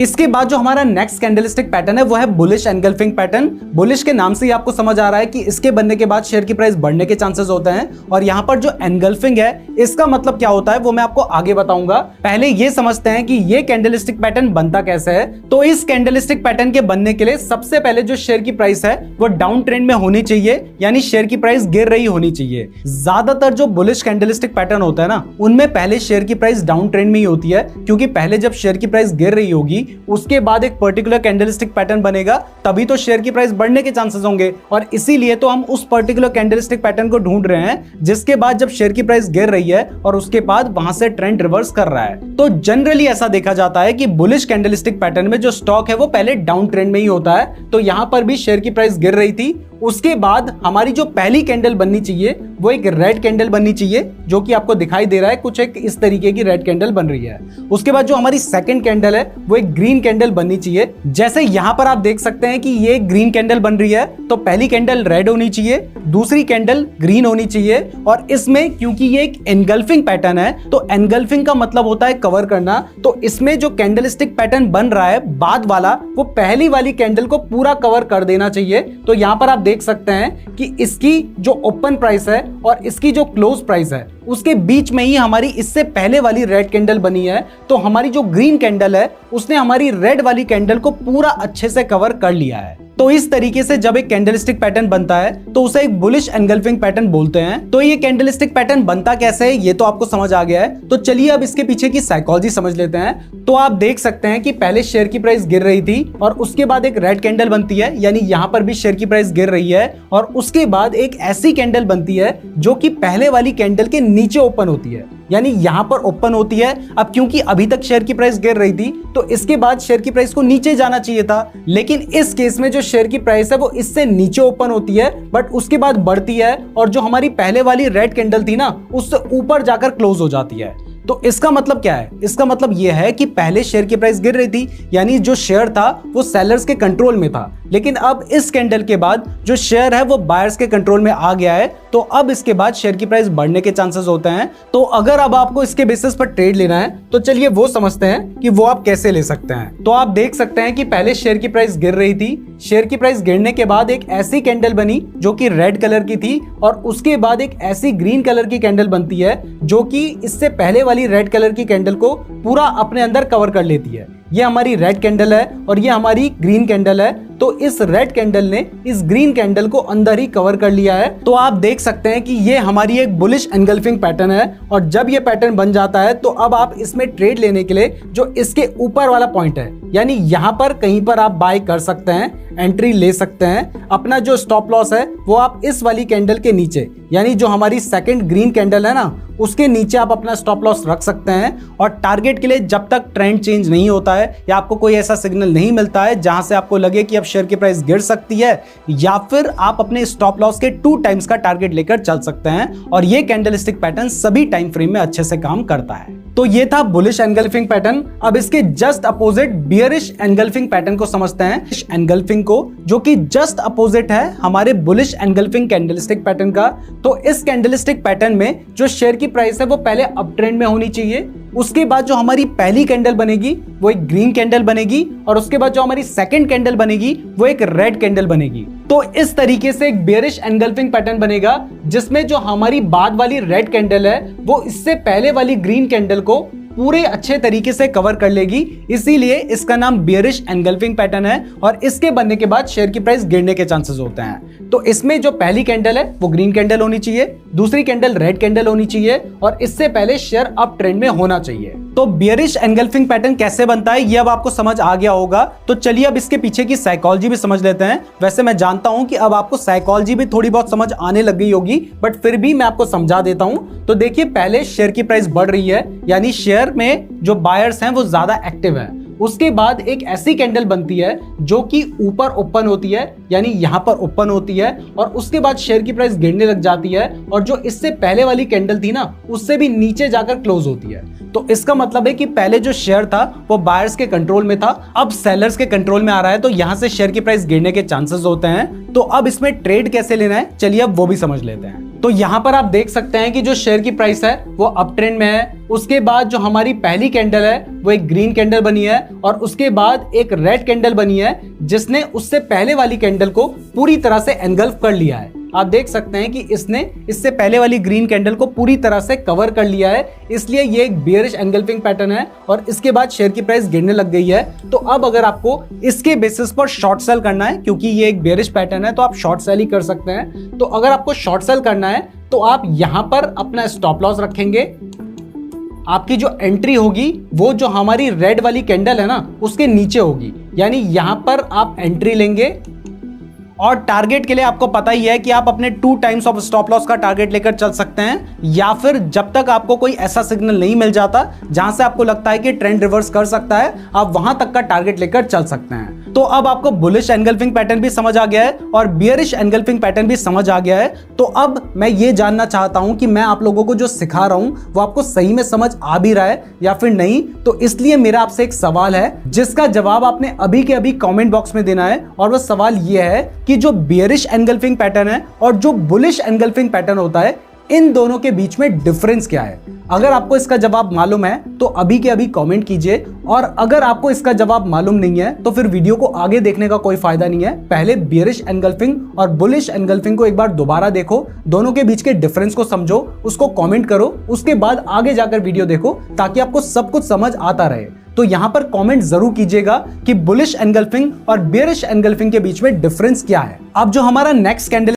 इसके बाद जो हमारा नेक्स्ट कैंडलस्टिक पैटर्न है वो है बुलिश एनगल्फिंग पैटर्न। बुलिश के नाम से ही आपको समझ आ रहा है कि इसके बनने के बाद शेयर की प्राइस बढ़ने के चांसेस होते हैं, और यहाँ पर जो एनगल्फिंग है इसका मतलब क्या होता है वो मैं आपको आगे बताऊंगा। पहले ये समझते हैं कि ये कैंडलस्टिक पैटर्न बनता कैसे है। तो इस कैंडलस्टिक पैटर्न के बनने के लिए सबसे पहले जो शेयर की प्राइस है वो डाउन ट्रेंड में होनी चाहिए, यानी शेयर की प्राइस गिर रही होनी चाहिए। ज्यादातर जो बुलिश कैंडलस्टिक पैटर्न होता है ना, उनमें पहले शेयर की प्राइस डाउन ट्रेंड में ही होती है, क्योंकि पहले जब शेयर की प्राइस गिर रही होगी उसके बाद एक पर्टिकुलर कैंडलस्टिक पैटर्न बनेगा, तभी तो शेयर की प्राइस बढ़ने के चांसेस होंगे। और इसीलिए तो हम उस पर्टिकुलर कैंडलस्टिक पैटर्न को ढूंढ रहे हैं जिसके बाद जब शेयर की प्राइस गिर रही है और उसके बाद वहां से ट्रेंड रिवर्स कर रहा है। तो जनरली ऐसा देखा जाता है कि बुलिश कैंडलस्टिक पैटर्न में जो स्टॉक है वो पहले डाउन ट्रेंड में ही होता है। तो यहां पर भी शेयर की प्राइस गिर रही थी, उसके बाद हमारी जो पहली कैंडल बननी चाहिए वो एक रेड कैंडल बननी चाहिए, जो कि आपको दिखाई दे रहा है, कुछ एक इस तरीके की रेड कैंडल बन रही है। उसके बाद जो हमारी सेकंड कैंडल है वो एक ग्रीन कैंडल बननी चाहिए। जैसे यहां पर आप देख सकते हैं कि ये ग्रीन कैंडल बन रही है, तो पहली कैंडल रेड होनी चाहिए, दूसरी कैंडल ग्रीन होनी चाहिए। और इसमें क्योंकि ये एक एनगल्फिंग पैटर्न है, तो एनगल्फिंग का मतलब होता है कवर करना। तो इसमें जो कैंडलस्टिक पैटर्न बन रहा है बाद वाला, वो पहली वाली कैंडल को पूरा कवर कर देना चाहिए। तो यहां पर आप देख सकते हैं कि इसकी जो ओपन प्राइस है और इसकी जो क्लोज प्राइस है उसके बीच में ही हमारी इससे पहले वाली रेड कैंडल बनी है। तो हमारी जो ग्रीन कैंडल है उसने हमारी रेड वाली कैंडल को पूरा अच्छे से कवर कर लिया है। तो इस तरीके से जब एक कैंडलस्टिक पैटर्न बनता है तो उसे एक बुलिश एनगल्फिंग पैटर्न बोलते हैं। तो ये कैंडलस्टिक पैटर्न बनता कैसे है ये तो आपको समझ आ गया है। तो चलिए अब इसके पीछे की साइकोलॉजी समझ लेते हैं। तो आप देख सकते हैं कि पहले शेयर की प्राइस गिर रही थी और उसके बाद एक रेड कैंडल बनती है, यानी यहां पर भी शेयर की प्राइस गिर रही है, और उसके बाद एक ऐसी कैंडल बनती है जो कि पहले वाली कैंडल के नीचे ओपन होती है, यानी यहां पर ओपन होती है। अब क्योंकि अभी तक शेयर की प्राइस गिर रही थी तो इसके बाद शेयर की प्राइस को नीचे जाना चाहिए था, लेकिन इस केस में जो शेयर की प्राइस है वो इससे नीचे ओपन होती है, बट उसके बाद बढ़ती है और जो हमारी पहले वाली रेड कैंडल थी ना उससे ऊपर जाकर क्लोज हो जाती है। तो इसका मतलब क्या है? इसका मतलब यह है कि पहले शेयर की प्राइस गिर रही थी, यानी जो शेयर था वो सेलर्स के कंट्रोल में था, लेकिन अब इस कैंडल के बाद जो शेयर है वो बायर्स के कंट्रोल में आ गया है। तो अब इसके बाद शेयर की प्राइस बढ़ने के चांसेस होते हैं। तो अगर अब आपको इसके बेसिस पर ट्रेड लेना है तो चलिए वो समझते हैं कि वो आप कैसे ले सकते हैं। तो आप देख सकते हैं कि पहले शेयर की प्राइस गिर रही थी, शेयर की प्राइस गिरने के बाद एक ऐसी कैंडल बनी जो कि रेड कलर की थी, और उसके बाद एक ऐसी ग्रीन कलर की कैंडल बनती है जो कि इससे पहले वाली रेड कलर की कैंडल को पूरा अपने अंदर कवर कर लेती है। ये हमारी रेड कैंडल है और ये हमारी ग्रीन कैंडल है। तो इस रेड कैंडल ने इस ग्रीन कैंडल को अंदर ही कवर कर लिया है। तो आप देख सकते हैं कि ये हमारी एक बुलिश एनगल्फिंग पैटर्न है, और जब ये पैटर्न बन जाता है तो अब आप इसमें ट्रेड लेने के लिए जो इसके ऊपर वाला पॉइंट है, यानी यहाँ पर कहीं पर आप बाय कर सकते हैं, एंट्री ले सकते हैं। अपना जो स्टॉप लॉस है वो आप इस वाली कैंडल के नीचे, यानी जो हमारी सेकंड ग्रीन कैंडल है ना उसके नीचे आप अपना स्टॉप लॉस रख सकते हैं। और टारगेट के लिए जब तक ट्रेंड चेंज नहीं होता है या आपको कोई ऐसा सिग्नल नहीं मिलता है जहां से आपको लगे कि अब शेयर की प्राइस गिर सकती है, या फिर आप अपने स्टॉप लॉस के 2 टाइम्स का टारगेट लेकर चल सकते हैं। और ये कैंडलस्टिक पैटर्न सभी टाइम फ्रेम में अच्छे से काम करता है। तो ये था बुलिश एनगल्फिंग पैटर्न। अब इसके just opposite bearish engulfing pattern को समझते हैं। इस एनगल्फिंग को जो कि जस्ट अपोजिट है हमारे बुलिश एनगल्फिंग कैंडलस्टिक पैटर्न का। तो इस कैंडलस्टिक पैटर्न में जो शेयर की प्राइस है वो पहले अप ट्रेंड में होनी चाहिए, उसके बाद जो हमारी पहली कैंडल बनेगी वो एक ग्रीन कैंडल बनेगी, और उसके बाद जो हमारी सेकंड कैंडल बनेगी वो एक रेड कैंडल बनेगी। तो इस तरीके से एक बेयरिश एनगल्फिंग पैटर्न बनेगा जिसमें जो हमारी बाद वाली रेड कैंडल है वो इससे पहले वाली ग्रीन कैंडल को पूरे अच्छे तरीके से कवर कर लेगी। इसीलिए इसका नाम बियरिश एनगल्फिंग पैटर्न है, और इसके बनने के बाद शेयर की प्राइस गिरने के चांसेस होते हैं। तो इसमें जो पहली कैंडल है वो ग्रीन कैंडल होनी चाहिए, दूसरी कैंडल रेड कैंडल होनी चाहिए, और इससे पहले शेयर अप ट्रेंड में होना चाहिए। तो बियरिश एनगल्फिंग पैटर्न कैसे बनता है ये अब आपको समझ आ गया होगा। तो चलिए अब इसके पीछे की साइकोलॉजी भी समझ लेते हैं। वैसे मैं जानता हूं कि अब आपको साइकोलॉजी भी थोड़ी बहुत समझ आने लग गई होगी, बट फिर भी मैं आपको समझा देता हूं। तो देखिए, पहले शेयर की प्राइस बढ़ रही है, यानी शेयर में जो बायर्स हैं वो ज्यादा एक्टिव हैं। उसके बाद एक ऐसी कैंडल बनती है जो कि ऊपर ओपन होती है, यानी यहां पर ओपन होती है, और उसके बाद शेयर की प्राइस गिरने लग जाती है, और जो इससे पहले वाली कैंडल थी ना उससे भी नीचे जाकर क्लोज होती है। तो इसका मतलब है कि पहले जो शेयर था वो बायर्स के कंट्रोल में था, अब सेलर्स के कंट्रोल में आ रहा है, तो यहां से शेयर की प्राइस गिरने के चांसेस होते हैं। तो अब इसमें ट्रेड कैसे लेना है चलिए अब वो भी समझ लेते हैं। तो यहां पर आप देख सकते हैं कि जो शेयर की प्राइस है वो अप ट्रेंड में है, उसके बाद जो हमारी पहली कैंडल है वो एक ग्रीन कैंडल बनी है और उसके बाद एक रेड कैंडल बनी है जिसने उससे पहले वाली कैंडल को पूरी तरह से एनगल्फ कर लिया है। आप देख सकते हैं कि इसने इससे पहले वाली ग्रीन कैंडल को पूरी तरह से कवर कर लिया है, इसलिए ये एक बेयरिश एनगल्फिंग पैटर्न है और इसके बाद शेयर की प्राइस गिरने लग गई है। तो अब अगर आपको इसके बेसिस पर शॉर्ट सेल करना है, क्योंकि ये एक बेयरिश पैटर्न है तो आप शॉर्ट सेल ही कर सकते हैं। तो अगर आपको शॉर्ट सेल करना है तो आप यहां पर अपना स्टॉप लॉस रखेंगे। आपकी जो एंट्री होगी वो जो हमारी रेड वाली कैंडल है ना उसके नीचे होगी, यानी यहां पर आप एंट्री लेंगे और टारगेट के लिए आपको पता ही है कि आप अपने 2 टाइम्स ऑफ स्टॉप लॉस का टारगेट लेकर चल सकते हैं, या फिर जब तक आपको कोई ऐसा सिग्नल नहीं मिल जाता जहां से आपको लगता है कि ट्रेंड रिवर्स कर सकता है, आप वहां तक का टारगेट लेकर चल सकते हैं। तो अब आपको बुलिश एनगल्फिंग पैटर्न भी समझ आ गया है और बियरिश एनगल्फिंग पैटर्न भी समझ आ गया है। तो अब मैं ये जानना चाहता हूं कि मैं आप लोगों को जो सिखा रहा हूं वो आपको सही में समझ आ भी रहा है या फिर नहीं। तो इसलिए मेरा आपसे एक सवाल है जिसका जवाब आपने अभी के अभी कमेंट बॉक्स में देना है, और वो सवाल ये है कि जो बियरिश एनगल्फिंग पैटर्न है और जो बुलिश एनगल्फिंग पैटर्न होता है, इन दोनों के बीच में डिफरेंस क्या है। अगर आपको इसका जवाब मालूम है तो अभी के अभी कमेंट कीजिए, और अगर आपको इसका जवाब मालूम नहीं है तो फिर वीडियो को आगे देखने का कोई फायदा नहीं है। पहले बियरिश एनगल्फिंग और बुलिश एनगल्फिंग को एक बार दोबारा देखो, दोनों के बीच के डिफरेंस को समझो, उसको कमेंट करो, उसके बाद आगे जाकर वीडियो देखो ताकि आपको सब कुछ समझ आता रहे। तो यहां पर कमेंट जरूर कीजिएगा कि बुलिश एनगल्फिंग और बियरिश एनगल्फिंग के बीच में डिफरेंस क्या है। अब जो हमारा नेक्स्ट कैंडल